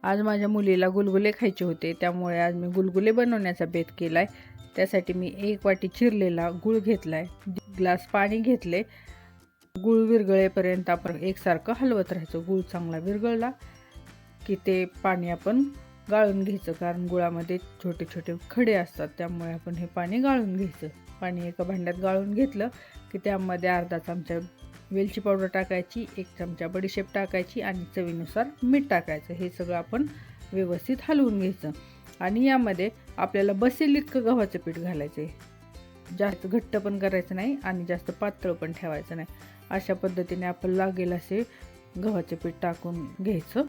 आज माझ्या मुलीला गुलगुले खायचे होते, त्यामुळे आज मी गुलगुले बनवण्याचा बेत केला आहे। त्यासाठी मी 1 वाटी चिरलेला गूळ घेतला आहे, ग्लास पाणी घेतले। गूळ विरघळेपर्यंत आपण एकसारखं हलवत राहायचं। गूळ चांगला विरघळला की ते पाणी आपण गाळून घ्यायचं, कारण गुळामध्ये छोटे छोटे खडे असतात, त्यामुळे आपण हे पाणी गाळून घ्यायचं। पाणी एका भांड्यात गाळून घेतलं की त्यामध्ये अर्धा चमचा वेलची पावडर टाकायची, 1 चमचा बडीशेप टाकायची आणि चवीनुसार मीठ टाकायचं। हे सगळं आपण व्यवस्थित हलवून घ्यायचं आणि यामध्ये आपल्याला बसेल इतकं गव्हाचं पीठ घालायचं आहे। जास्त घट्ट पण करायचं नाही आणि जास्त पातळ पण ठेवायचं नाही। अशा पद्धतीने आपण लागेल असे गव्हाचे पीठ टाकून घ्यायचं।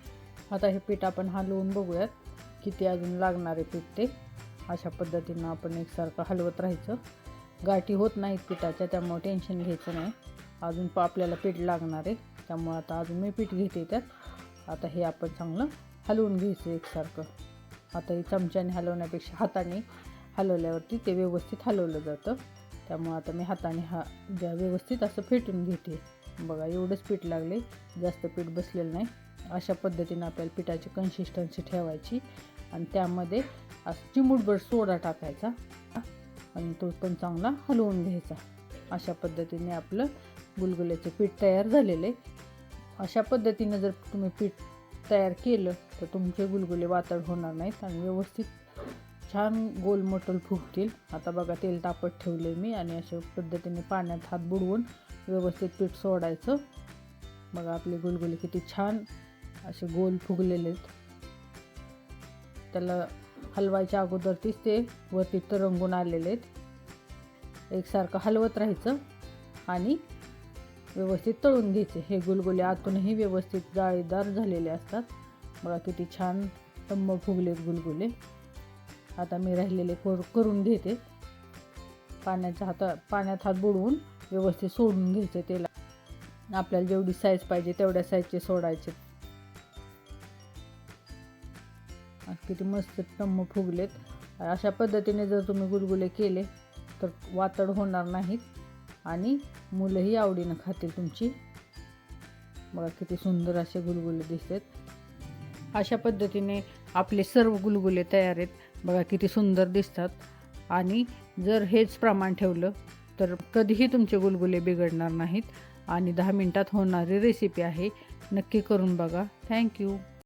आता हे पीठ आपण हलवून बघूयात किती अजून लागणार आहे पीठ ते। अशा पद्धतीनं आपण एकसारखं हलवत राहायचं। गाठी होत नाहीत पिठाच्या, त्यामुळे टेन्शन घ्यायचं नाही। अजून आपल्याला पीठ लागणार आहे, त्यामुळे आता अजून मी पीठ घेते त्यात। आता हे आपण चांगलं हलवून घ्यायचं एकसारखं। आता हे चमच्याने हलवण्यापेक्षा हाताने हलवल्यावरती ते व्यवस्थित हलवलं जातं, त्यामुळे आता मी हाताने व्यवस्थित असं फेटून घेते। बघा एवढंच पीठ लागले, जास्त पीठ बसलेलं नाही। अशा पद्धतीने आपल्याला पिठाची कन्सिस्टन्सी ठेवायची आणि त्यामध्ये असं चिमूटभर सोडा टाकायचा आणि तो पण चांगला हलवून घ्यायचा। अशा पद्धतीने आपलं गुलगुल्याचे पीठ तयार झालेले। अशा पद्धतीने जर तुम्ही पीठ तयार केलं तर तुमचे गुलगुले वातड होणार नाहीत आणि व्यवस्थित छान गोलमोटल फुगतील। आता बघा तेल तापत ठेवले मी आणि अशा पद्धतीने पाण्यात हात बुडवून व्यवस्थित पीठ सोडायचं। बघा आपले गुलगुले किती छान असे गोल फुगलेले आहेत। त्याला हलवायच्या अगोदरच ते वरती तरंगून आलेले आहेत। एकसारखं हलवत राहायचं आणि व्यवस्थित तळून घ्यायचे। हे गुलगुले आतूनही व्यवस्थित जाळीदार झालेले असतात। बघा किती छान टम्म फुगलेत गुलगुले। आता मी राहिलेले करून घेते। पाण्यात हात बुडवून व्यवस्थित सोडून घ्यायचे तेला। आपल्याला जेवढी साईज पाहिजे तेवढ्या साईजचे सोडायचे। किती मस्त टम्म फुगलेत। अशा पद्धतीने जर तुम्ही गुलगुले केले तर वातड होणार नाहीत आणि मुलंही आवडीनं खातील तुमची। बघा किती सुंदर असे गुलगुले दिसतात। अशा पद्धतीने आपले सर्व गुलगुले तयार आहेत। बघा किती सुंदर दिसतात आणि जर हेच प्रमाण ठेवलं तर कधीही तुमचे गुलगुले बिघडणार नाहीत आणि 10 मिनिटात होणारी रेसिपी आहे। नक्की करून बघा। थँक्यू।